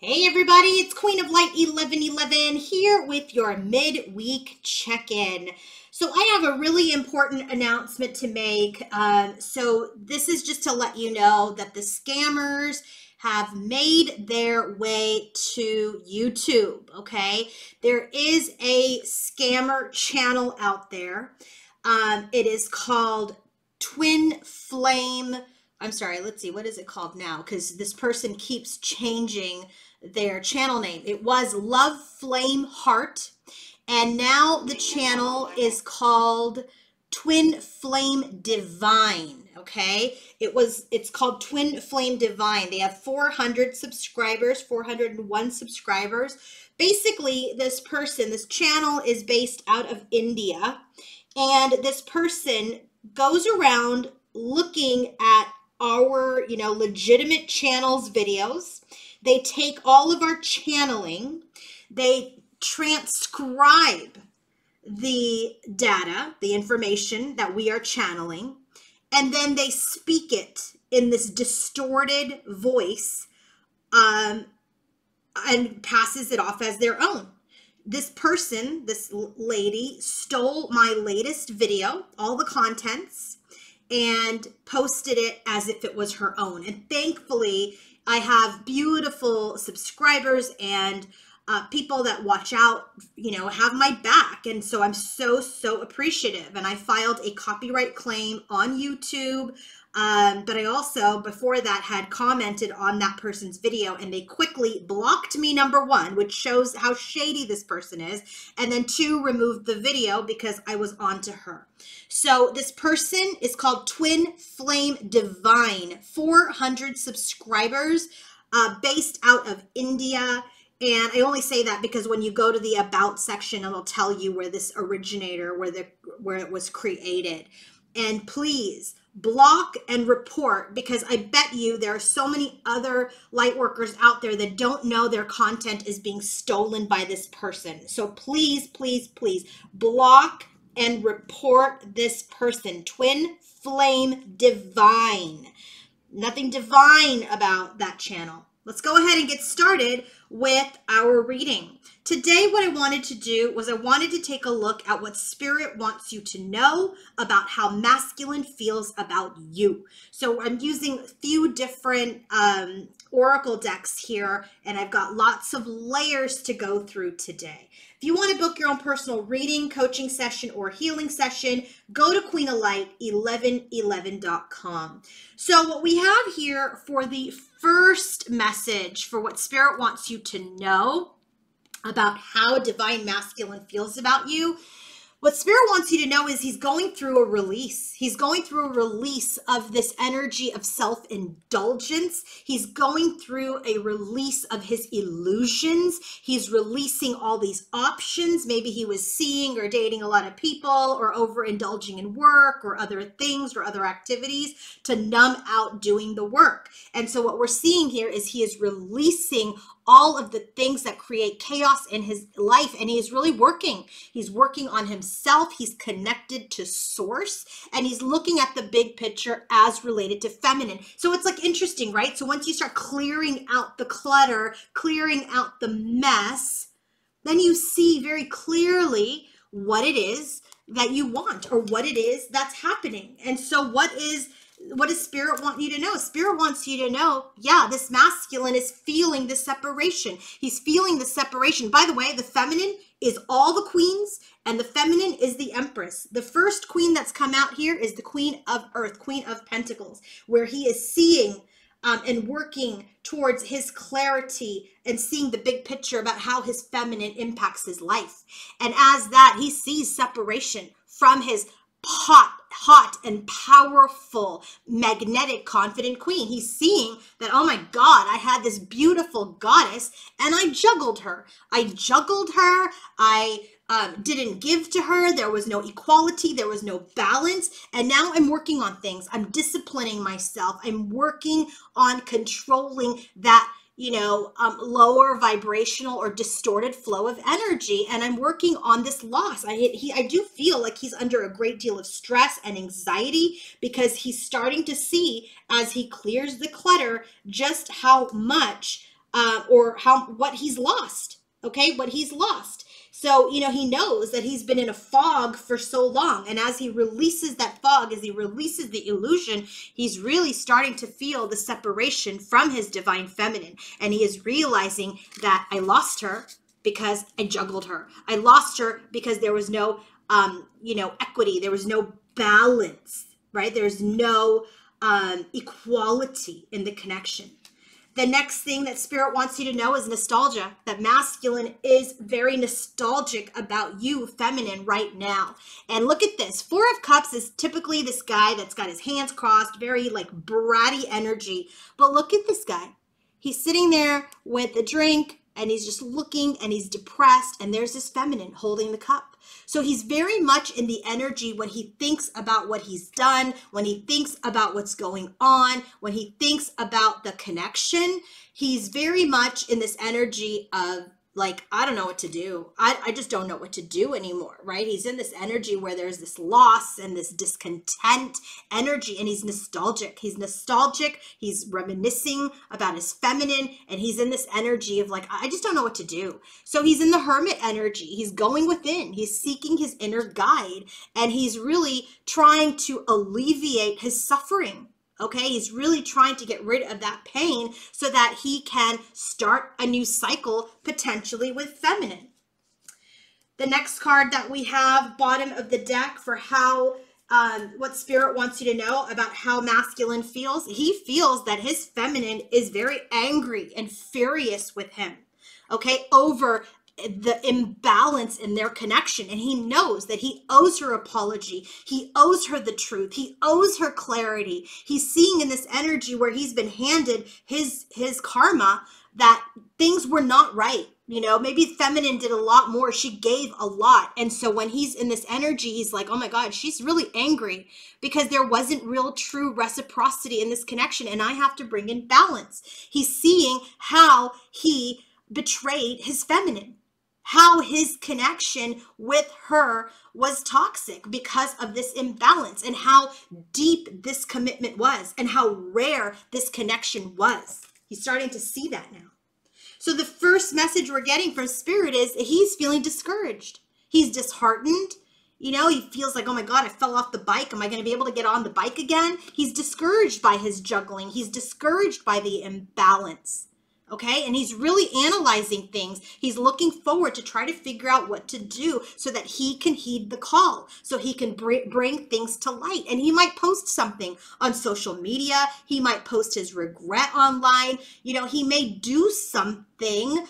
Hey everybody, it's Queen of Light 1111 here with your midweek check-in. So I have a really important announcement to make. So this is just to let you know that the scammers have made their way to YouTube, okay? There is a scammer channel out there. It is called Twin Flame. I'm sorry, let's see, what is it called now? Because this person keeps changing their channel name. It was Love Flame Heart, and now the channel is called Twin Flame Divine. Okay, it's called Twin Flame Divine. They have 400 subscribers, 401 subscribers. Basically, this channel is based out of India, and this person goes around looking at our, legitimate channels videos. They take all of our channeling, they transcribe the data, the information that we are channeling, and then they speak it in this distorted voice and passes it off as their own. This person, this lady, stole my latest video, all the contents, and posted it as if it was her own. And thankfully, I have beautiful subscribers and people that watch out, have my back. And so I'm so appreciative. And I filed a copyright claim on YouTube. But I also, before that, had commented on that person's video, and they quickly blocked me, number one, which shows how shady this person is. And then two, removed the video because I was on to her. So this person is called Twin Flame Divine, 400 subscribers, based out of India. And I only say that because when you go to the About section, it'll tell you where this originator, where it was created. And please block and report, because I bet you there are so many other light workers out there that don't know their content is being stolen by this person. So please block and report this person. Twin Flame Divine. Nothing divine about that channel. Let's go ahead and get started with our reading. Today, what I wanted to do was I wanted to take a look at what Spirit wants you to know about how masculine feels about you. So I'm using a few different oracle decks here, and I've got lots of layers to go through today. If you want to book your own personal reading, coaching session, or healing session, go to queenoflight1111.com. So what we have here for the first message for what Spirit wants you to know about how divine masculine feels about you, what Spirit wants you to know is he's going through a release. He's going through a release of this energy of self-indulgence. He's going through a release of his illusions. He's releasing all these options. Maybe he was seeing or dating a lot of people, or overindulging in work or other things or other activities to numb out doing the work. And so what we're seeing here is he is releasing all of the things that create chaos in his life, and he is really working. He's working on himself. He's connected to source, and he's looking at the big picture as related to feminine. So it's like interesting, right? So once you start clearing out the clutter, clearing out the mess, then you see very clearly what it is that you want, or what it is that's happening. And so what does Spirit want you to know? Spirit wants you to know, yeah, this masculine is feeling the separation. He's feeling the separation. By the way, the feminine is all the queens, and the feminine is the empress. The first queen that's come out here is the Queen of Earth, Queen of Pentacles, where he is seeing and working towards his clarity and seeing the big picture about how his feminine impacts his life. And as that, he sees separation from his hot and powerful, magnetic, confident queen. He's seeing that, oh my God, I had this beautiful goddess and I juggled her. I didn't give to her. There was no equality. There was no balance. And now I'm working on things. I'm disciplining myself. I'm working on controlling that lower vibrational or distorted flow of energy. And I'm working on this loss. I do feel like he's under a great deal of stress and anxiety, because he's starting to see, as he clears the clutter, just how much or what he's lost. Okay, what he's lost. So, he knows that he's been in a fog for so long. And as he releases that fog, as he releases the illusion, he's really starting to feel the separation from his divine feminine. And he is realizing that I lost her because I juggled her. I lost her because there was no, equity. There was no balance, right? There's no equality in the connection. The next thing that Spirit wants you to know is nostalgia. That masculine is very nostalgic about you, feminine, right now. And look at this. 4 of Cups is typically this guy that's got his hands crossed, very like bratty energy. But look at this guy. He's sitting there with a drink and he's just looking and he's depressed. And there's this feminine holding the cup. So he's very much in the energy when he thinks about what he's done, when he thinks about what's going on, when he thinks about the connection. He's very much in this energy of like, I don't know what to do. I just don't know what to do anymore, right? He's in this energy where there's this loss and this discontent energy, and he's nostalgic. He's nostalgic. He's reminiscing about his feminine, and he's in this energy of like, I just don't know what to do. So he's in the hermit energy. He's going within. He's seeking his inner guide, and he's really trying to alleviate his suffering. Okay, he's really trying to get rid of that pain so that he can start a new cycle, potentially with feminine. The next card that we have, bottom of the deck, for how, what Spirit wants you to know about how masculine feels. He feels that his feminine is very angry and furious with him, okay, over the imbalance in their connection. And he knows that he owes her apology. He owes her the truth. He owes her clarity. He's seeing in this energy where he's been handed his karma that things were not right. Maybe feminine did a lot more. She gave a lot. And so when he's in this energy, he's like, oh my God, she's really angry because there wasn't real true reciprocity in this connection. And I have to bring in balance. He's seeing how he betrayed his feminine, how his connection with her was toxic because of this imbalance, and how deep this commitment was and how rare this connection was. He's starting to see that now. So the first message we're getting from Spirit is he's feeling discouraged. He's disheartened. He feels like, oh my God, I fell off the bike. Am I going to be able to get on the bike again? He's discouraged by his juggling. He's discouraged by the imbalance. Okay, and he's really analyzing things. He's looking forward to try to figure out what to do so that he can heed the call, so he can bring things to light. And he might post something on social media. He might post his regret online. He may do something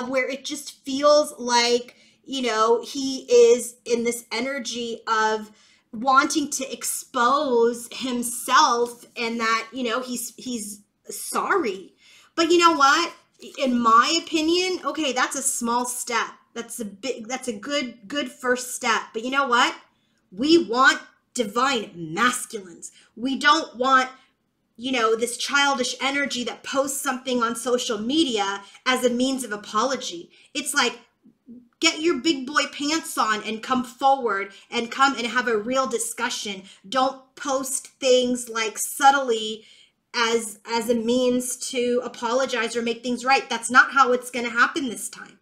where it just feels like, he is in this energy of wanting to expose himself and that, he's sorry. But you know what? In my opinion, okay, that's a small step. That's a good first step. But you know what? We want divine masculines. We don't want, this childish energy that posts something on social media as a means of apology. It's like, get your big boy pants on and come forward and come and have a real discussion. Don't post things like subtly as a means to apologize or make things right. That's not how it's going to happen this time.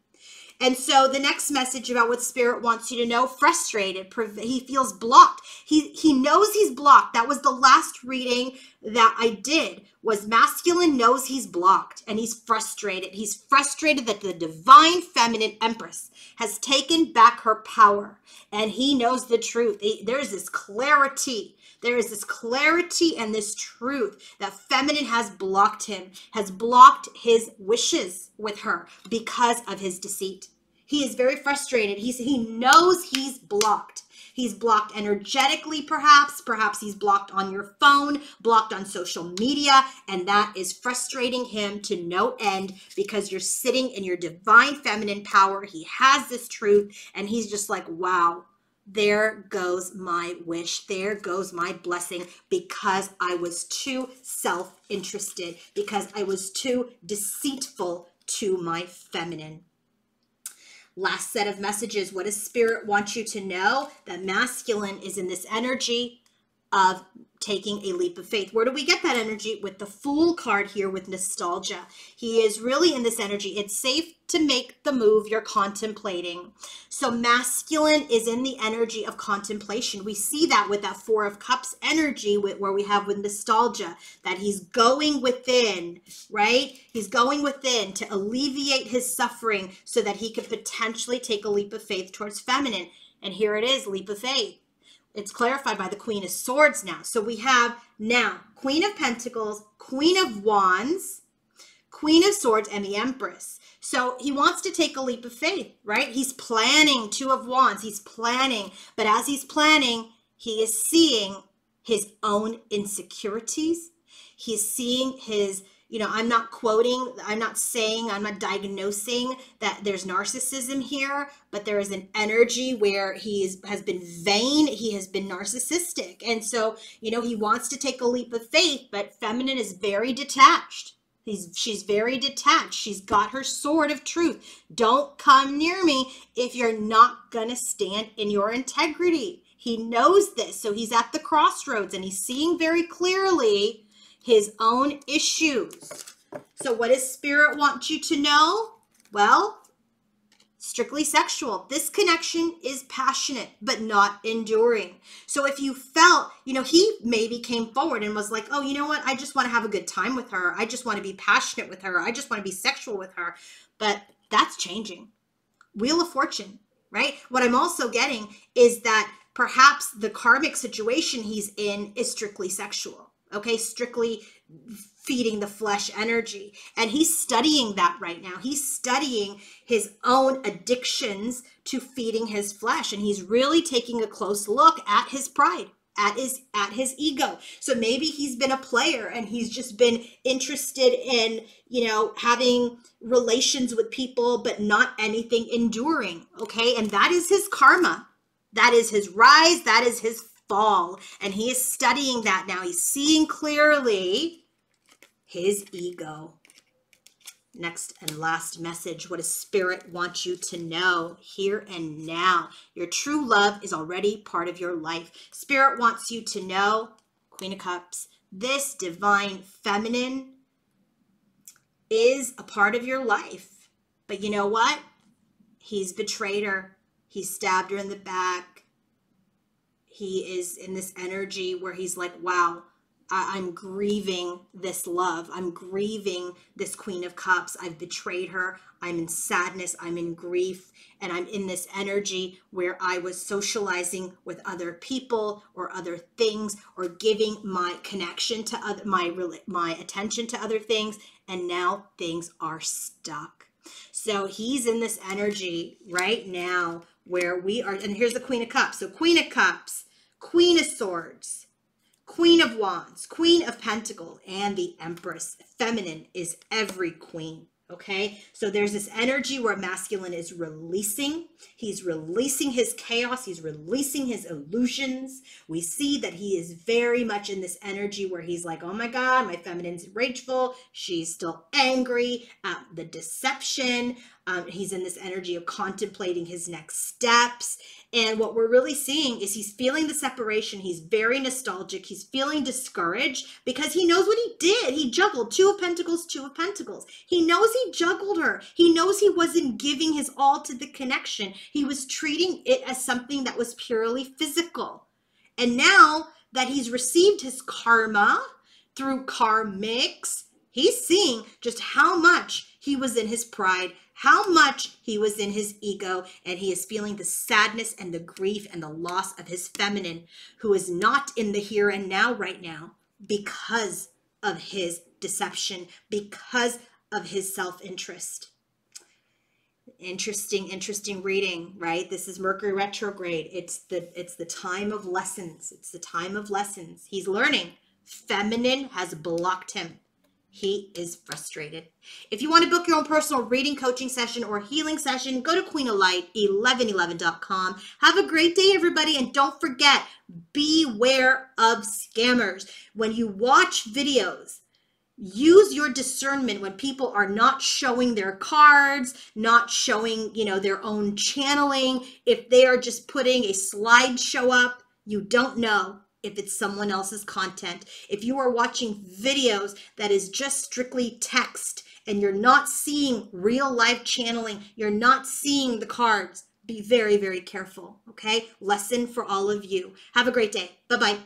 And so the next message about what Spirit wants you to know, frustrated. He feels blocked. He knows he's blocked. That was the last reading that I did, was masculine knows he's blocked and he's frustrated. He's frustrated that the divine feminine empress has taken back her power, and he knows the truth. There's this clarity. There is this clarity and this truth that feminine has blocked him, has blocked his wishes with her because of his deceit. He is very frustrated. He knows he's blocked. He's blocked energetically, perhaps. Perhaps he's blocked on your phone, blocked on social media, and that is frustrating him to no end because you're sitting in your divine feminine power. He has this truth, and he's just like, wow. There goes my wish. There goes my blessing, because I was too self-interested, because I was too deceitful to my feminine. Last set of messages. What does Spirit want you to know? That masculine is in this energy of taking a leap of faith. Where do we get that energy? With the Fool card here with nostalgia. He is really in this energy. It's safe to make the move you're contemplating. So masculine is in the energy of contemplation. We see that with that Four of Cups energy where we have with nostalgia, that he's going within, right? He's going within to alleviate his suffering so that he could potentially take a leap of faith towards feminine. And here it is, leap of faith. It's clarified by the Queen of Swords now. So we have now Queen of Pentacles, Queen of Wands, Queen of Swords, and the Empress. So he wants to take a leap of faith, right? He's planning. Two of Wands, he's planning. But as he's planning, he is seeing his own insecurities. He's seeing his, I'm not quoting, I'm not saying, I'm not diagnosing that there's narcissism here, but there is an energy where has been vain, he has been narcissistic. And so, he wants to take a leap of faith, but feminine is very detached. She's very detached. She's got her sword of truth. Don't come near me if you're not going to stand in your integrity. He knows this. So he's at the crossroads and he's seeing very clearly his own issues. So what does Spirit want you to know? Well, strictly sexual. This connection is passionate, but not enduring. So if you felt, he maybe came forward and was like, oh, you know what? I just want to have a good time with her. I just want to be passionate with her. I just want to be sexual with her. But that's changing. Wheel of Fortune, right? What I'm also getting is that perhaps the karmic situation he's in is strictly sexual. Okay, strictly feeding the flesh energy. And he's studying that right now. He's studying his own addictions to feeding his flesh. And he's really taking a close look at his pride, at his ego. So maybe he's been a player and he's just been interested in, having relations with people, but not anything enduring. Okay, and that is his karma. That is his rise. That is his fall. And he is studying that now. He's seeing clearly his ego. Next and last message. What does Spirit want you to know here and now? Your true love is already part of your life. Spirit wants you to know, Queen of Cups, this divine feminine is a part of your life. But you know what? He's betrayed her. He stabbed her in the back. He is in this energy where he's like, wow, I'm grieving this love. I'm grieving this Queen of Cups. I've betrayed her. I'm in sadness. I'm in grief. And I'm in this energy where I was socializing with other people or other things or giving my connection to other, my attention to other things. And now things are stuck. So he's in this energy right now where we are. And here's the Queen of Cups. So Queen of Cups, Queen of Swords, Queen of Wands, Queen of Pentacles, and the Empress. Feminine is every queen, okay? So there's this energy where masculine is releasing. He's releasing his chaos. He's releasing his illusions. We see that he is very much in this energy where he's like, oh my God, my feminine's rageful. She's still angry at the deception. He's in this energy of contemplating his next steps. And what we're really seeing is he's feeling the separation. He's very nostalgic. He's feeling discouraged because he knows what he did. He juggled Two of Pentacles, Two of Pentacles. He knows he juggled her. He knows he wasn't giving his all to the connection. He was treating it as something that was purely physical. And now that he's received his karma through karmics, he's seeing just how much he was in his pride, how much he was in his ego, and he is feeling the sadness and the grief and the loss of his feminine, who is not in the here and now right now because of his deception, because of his self-interest. Interesting reading, right? This is Mercury retrograde. It's the time of lessons. It's the time of lessons. He's learning. Feminine has blocked him. He is frustrated. If you want to book your own personal reading, coaching session, or healing session, go to queenoflight1111.com. Have a great day, everybody. And don't forget, beware of scammers. When you watch videos, use your discernment when people are not showing their cards, not showing, their own channeling. If they are just putting a slideshow up, you don't know if it's someone else's content. If you are watching videos that is just strictly text and you're not seeing real life channeling, you're not seeing the cards, be very, very careful, okay? Lesson for all of you. Have a great day. Bye-bye.